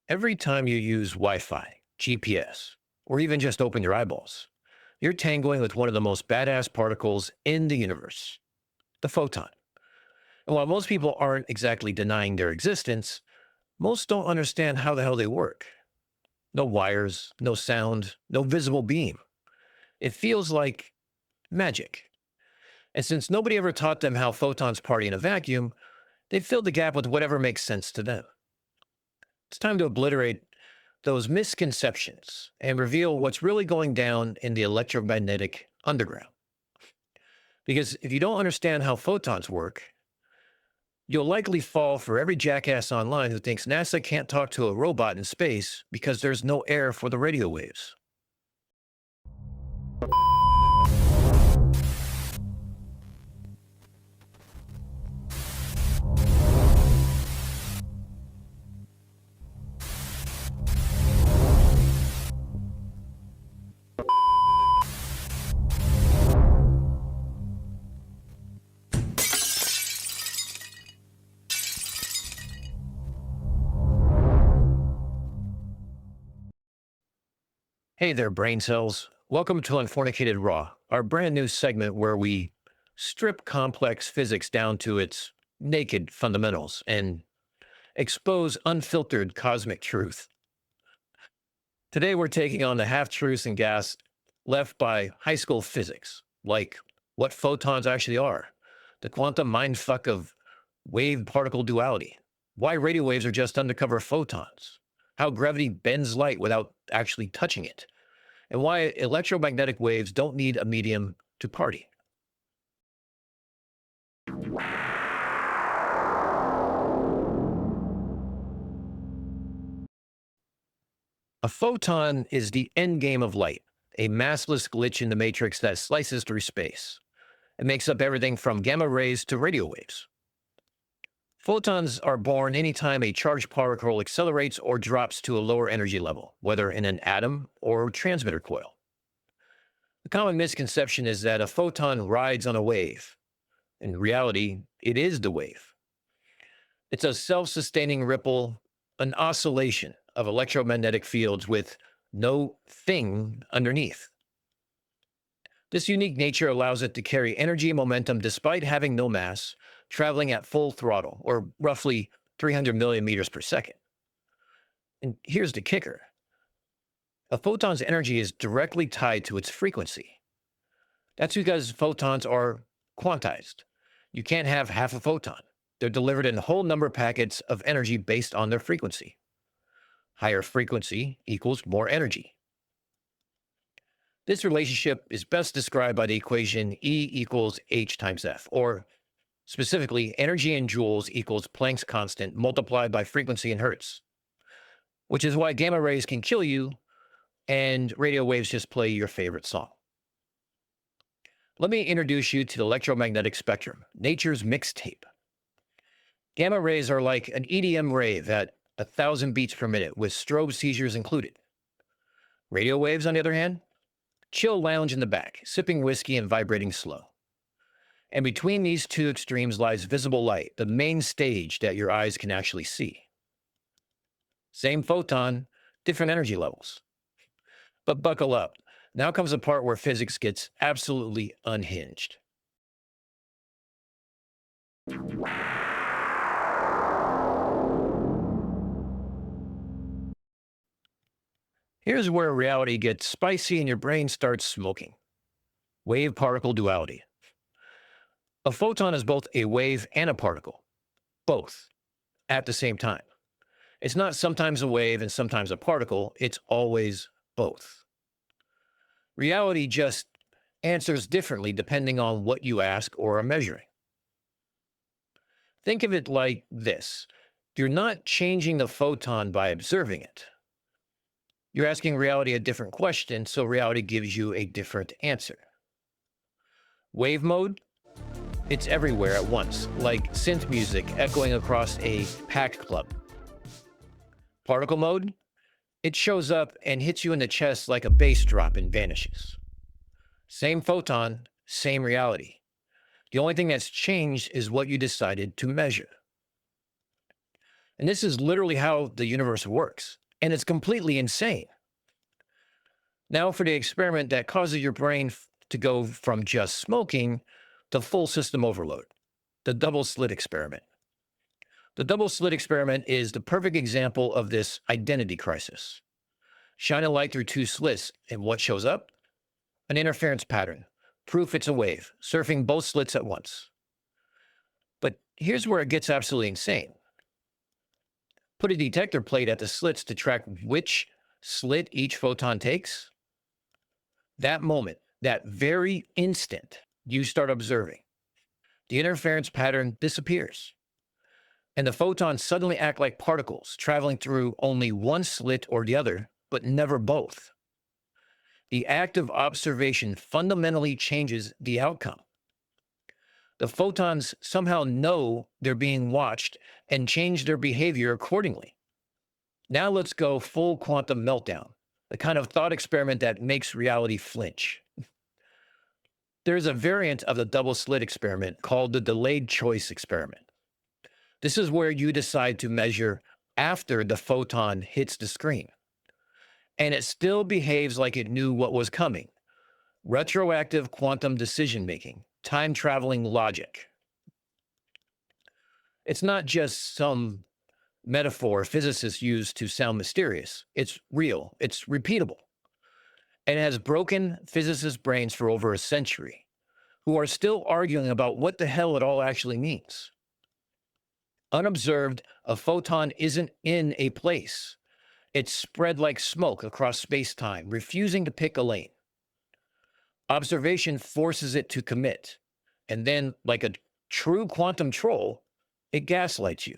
Every time you use Wi-Fi, GPS, or even just open your eyeballs, you're tangling with one of the most badass particles in the universe, the photon. And while most people aren't exactly denying their existence, most don't understand how the hell they work. No wires, no sound, no visible beam. It feels like magic. And since nobody ever taught them how photons party in a vacuum, they filled the gap with whatever makes sense to them. It's time to obliterate those misconceptions and reveal what's really going down in the electromagnetic underground. Because if you don't understand how photons work, you'll likely fall for every jackass online who thinks NASA can't talk to a robot in space because there's no air for the radio waves. Hey there, brain cells. Welcome to Unfornicated Raw, our brand new segment where we strip complex physics down to its naked fundamentals and expose unfiltered cosmic truth. Today, we're taking on the half truths and gas left by high school physics, like what photons actually are, the quantum mindfuck of wave particle duality, why radio waves are just undercover photons, how gravity bends light without actually touching it, and why electromagnetic waves don't need a medium to party. A photon is the end game of light, a massless glitch in the matrix that slices through space. It makes up everything from gamma rays to radio waves. Photons are born anytime a charged particle accelerates or drops to a lower energy level, whether in an atom or transmitter coil. The common misconception is that a photon rides on a wave. In reality, it is the wave. It's a self-sustaining ripple, an oscillation of electromagnetic fields with no thing underneath. This unique nature allows it to carry energy and momentum despite having no mass, traveling at full throttle, or roughly 300 million meters per second. And here's the kicker. A photon's energy is directly tied to its frequency. That's because photons are quantized. You can't have half a photon. They're delivered in whole number packets of energy based on their frequency. Higher frequency equals more energy. This relationship is best described by the equation E equals h times F, or specifically, energy in joules equals Planck's constant multiplied by frequency in hertz, which is why gamma rays can kill you and radio waves just play your favorite song. Let me introduce you to the electromagnetic spectrum, nature's mixtape. Gamma rays are like an EDM rave at 1,000 beats per minute with strobe seizures included. Radio waves, on the other hand, chill lounge in the back, sipping whiskey and vibrating slow. And between these two extremes lies visible light, the main stage that your eyes can actually see. Same photon, different energy levels. But buckle up. Now comes the part where physics gets absolutely unhinged. Here's where reality gets spicy and your brain starts smoking. Wave-particle duality. A photon is both a wave and a particle, both, at the same time. It's not sometimes a wave and sometimes a particle, it's always both. Reality just answers differently depending on what you ask or are measuring. Think of it like this. You're not changing the photon by observing it. You're asking reality a different question, so reality gives you a different answer. Wave mode? It's everywhere at once, like synth music echoing across a packed club. Particle mode? It shows up and hits you in the chest like a bass drop and vanishes. Same photon, same reality. The only thing that's changed is what you decided to measure. And this is literally how the universe works. And it's completely insane. Now, for the experiment that causes your brain to go from just smoking to full system overload, the double slit experiment. The double slit experiment is the perfect example of this identity crisis. Shine a light through two slits, and what shows up? An interference pattern. Proof it's a wave, surfing both slits at once. But here's where it gets absolutely insane. Put a detector plate at the slits to track which slit each photon takes. That moment, that very instant you start observing, the interference pattern disappears. And the photons suddenly act like particles traveling through only one slit or the other, but never both. The act of observation fundamentally changes the outcome. The photons somehow know they're being watched and change their behavior accordingly. Now let's go full quantum meltdown, the kind of thought experiment that makes reality flinch. There's a variant of the double slit experiment called the delayed choice experiment. This is where you decide to measure after the photon hits the screen. And it still behaves like it knew what was coming. Retroactive quantum decision making, time traveling logic. It's not just some metaphor physicists use to sound mysterious. It's real, it's repeatable. And it has broken physicists' brains for over a century, who are still arguing about what the hell it all actually means. Unobserved, a photon isn't in a place. It's spread like smoke across space-time, refusing to pick a lane. Observation forces it to commit. And then, like a true quantum troll, it gaslights you.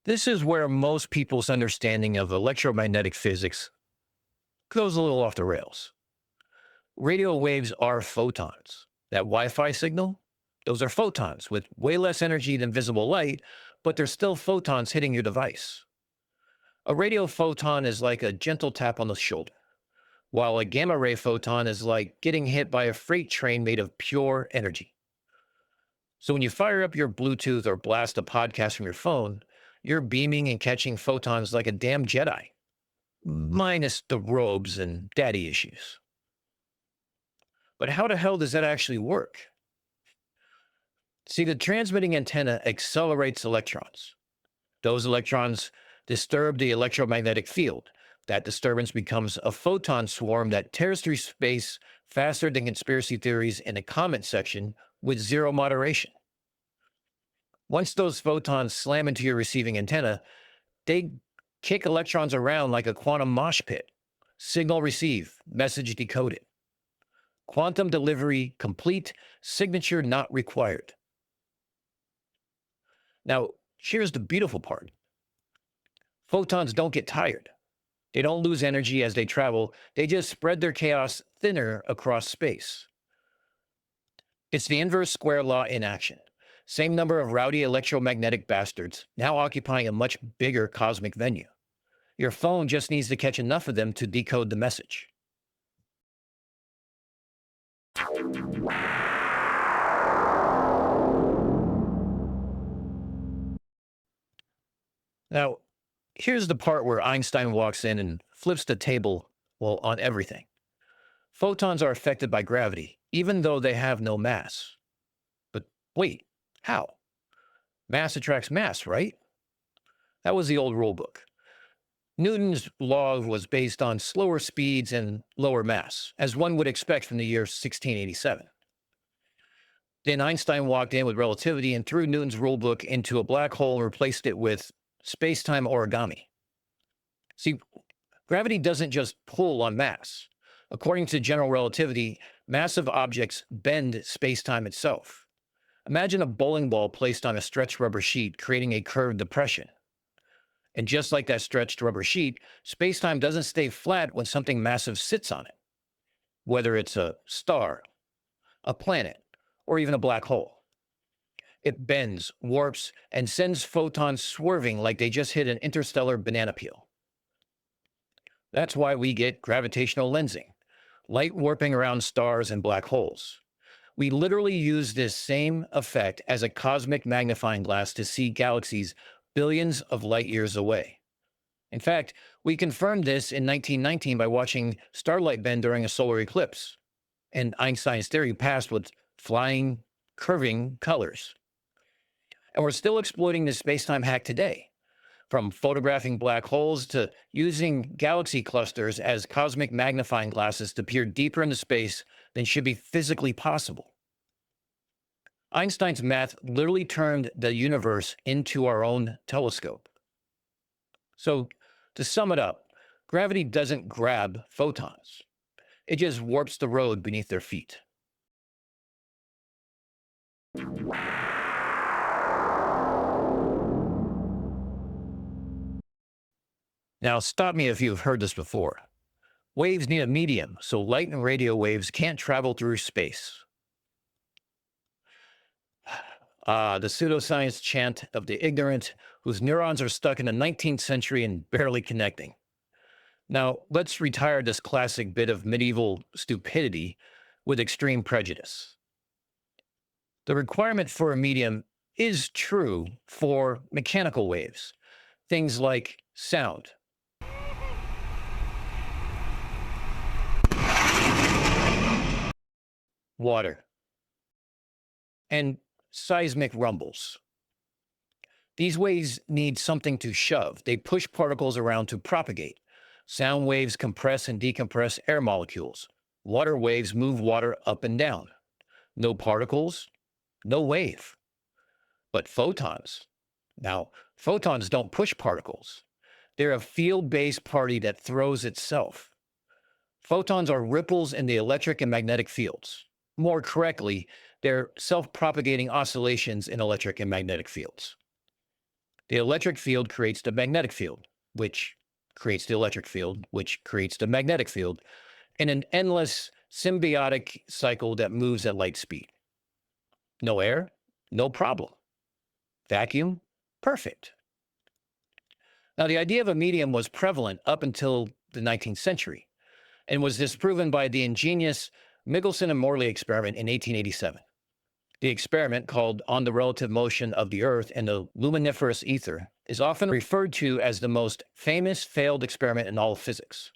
This is where most people's understanding of electromagnetic physics goes a little off the rails. Radio waves are photons. That Wi-Fi signal, those are photons with way less energy than visible light, but they're still photons hitting your device. A radio photon is like a gentle tap on the shoulder, while a gamma ray photon is like getting hit by a freight train made of pure energy. So when you fire up your Bluetooth or blast a podcast from your phone, you're beaming and catching photons like a damn Jedi, minus the robes and daddy issues. But how the hell does that actually work? See, the transmitting antenna accelerates electrons. Those electrons disturb the electromagnetic field. That disturbance becomes a photon swarm that tears through space faster than conspiracy theories in the comment section with zero moderation. Once those photons slam into your receiving antenna, they kick electrons around like a quantum mosh pit. Signal received, message decoded. Quantum delivery complete, signature not required. Now, here's the beautiful part. Photons don't get tired. They don't lose energy as they travel. They just spread their chaos thinner across space. It's the inverse square law in action. Same number of rowdy electromagnetic bastards, now occupying a much bigger cosmic venue. Your phone just needs to catch enough of them to decode the message. Now, here's the part where Einstein walks in and flips the table, well, on everything. Photons are affected by gravity, even though they have no mass. But wait, how? Mass attracts mass, right? That was the old rule book. Newton's law was based on slower speeds and lower mass, as one would expect from the year 1687. Then Einstein walked in with relativity and threw Newton's rulebook into a black hole and replaced it with space-time origami. See, gravity doesn't just pull on mass. According to general relativity, massive objects bend space-time itself. Imagine a bowling ball placed on a stretched rubber sheet, creating a curved depression. And just like that stretched rubber sheet, space-time doesn't stay flat when something massive sits on it, whether it's a star, a planet, or even a black hole. It bends, warps, and sends photons swerving like they just hit an interstellar banana peel. That's why we get gravitational lensing. light warping around stars and black holes. We literally use this same effect as a cosmic magnifying glass to see galaxies billions of light years away. In fact, we confirmed this in 1919 by watching starlight bend during a solar eclipse, and Einstein's theory passed with flying, curving colors. And we're still exploiting this space-time hack today, from photographing black holes to using galaxy clusters as cosmic magnifying glasses to peer deeper into space than should be physically possible. Einstein's math literally turned the universe into our own telescope. So, to sum it up, gravity doesn't grab photons. It just warps the road beneath their feet. Now, stop me if you've heard this before. Waves need a medium, so light and radio waves can't travel through space. The pseudoscience chant of the ignorant whose neurons are stuck in the 19th century and barely connecting. Now, let's retire this classic bit of medieval stupidity with extreme prejudice. The requirement for a medium is true for mechanical waves, things like sound. Water, and seismic rumbles. These waves need something to shove. They push particles around to propagate. Sound waves compress and decompress air molecules. Water waves move water up and down. No particles, no wave. But photons. Now, photons don't push particles. They're a field-based party that throws itself. Photons are ripples in the electric and magnetic fields. More correctly, they're self-propagating oscillations in electric and magnetic fields. The electric field creates the magnetic field, which creates the electric field, which creates the magnetic field, in an endless symbiotic cycle that moves at light speed. No air, no problem. Vacuum, perfect. Now, the idea of a medium was prevalent up until the 19th century and was disproven by the ingenious Michelson and Morley experiment in 1887. The experiment, called On the Relative Motion of the Earth and the Luminiferous Ether, is often referred to as the most famous failed experiment in all of physics.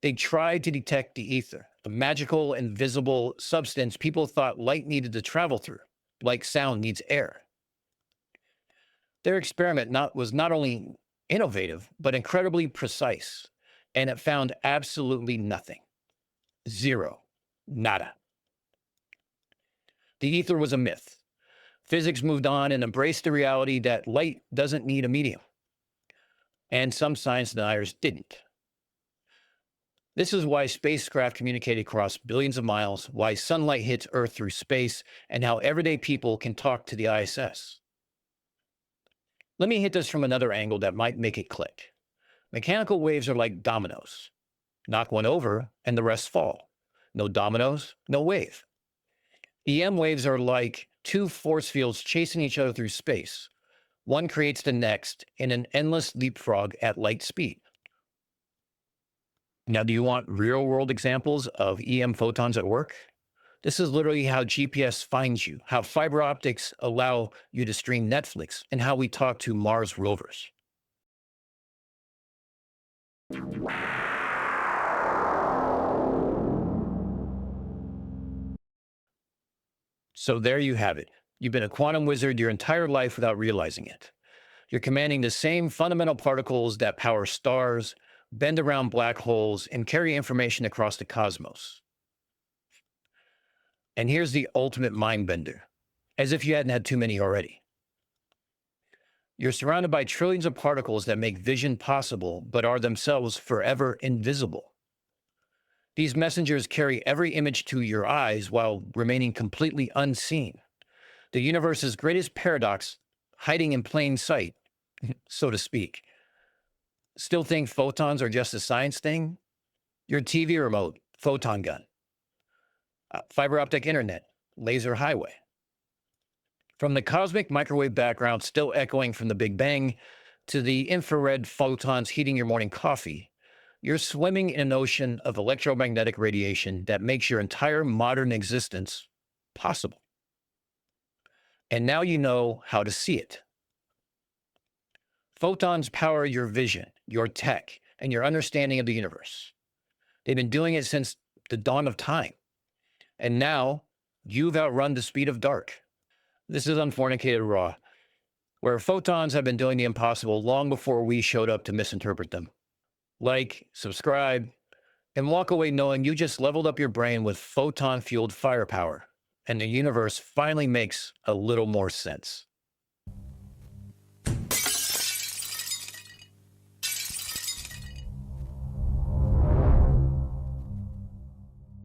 They tried to detect the ether, a magical, invisible substance people thought light needed to travel through, like sound needs air. Their experiment was not only innovative, but incredibly precise, and it found absolutely nothing. Zero. Nada. The ether was a myth. Physics moved on and embraced the reality that light doesn't need a medium. And some science deniers didn't. This is why spacecraft communicate across billions of miles, why sunlight hits Earth through space, and how everyday people can talk to the ISS. Let me hit this from another angle that might make it click. Mechanical waves are like dominoes. Knock one over, and the rest fall. No dominoes, no wave. EM waves are like two force fields chasing each other through space. One creates the next in an endless leapfrog at light speed. Now, do you want real-world examples of EM photons at work? This is literally how GPS finds you, how fiber optics allow you to stream Netflix, and how we talk to Mars rovers. So there you have it. You've been a quantum wizard your entire life without realizing it. You're commanding the same fundamental particles that power stars, bend around black holes, and carry information across the cosmos. And here's the ultimate mind bender, as if you hadn't had too many already. You're surrounded by trillions of particles that make vision possible, but are themselves forever invisible. These messengers carry every image to your eyes while remaining completely unseen. The universe's greatest paradox, hiding in plain sight, so to speak. Still think photons are just a science thing? Your TV remote, photon gun. Fiber optic internet, laser highway. From the cosmic microwave background still echoing from the Big Bang to the infrared photons heating your morning coffee, You're swimming in an ocean of electromagnetic radiation that makes your entire modern existence possible. And now you know how to see it. Photons power your vision, your tech, and your understanding of the universe. They've been doing it since the dawn of time. And now you've outrun the speed of dark. This is Unfornicated Raw, where photons have been doing the impossible long before we showed up to misinterpret them. Like, subscribe, and walk away knowing you just leveled up your brain with photon fueled firepower, and the universe finally makes a little more sense.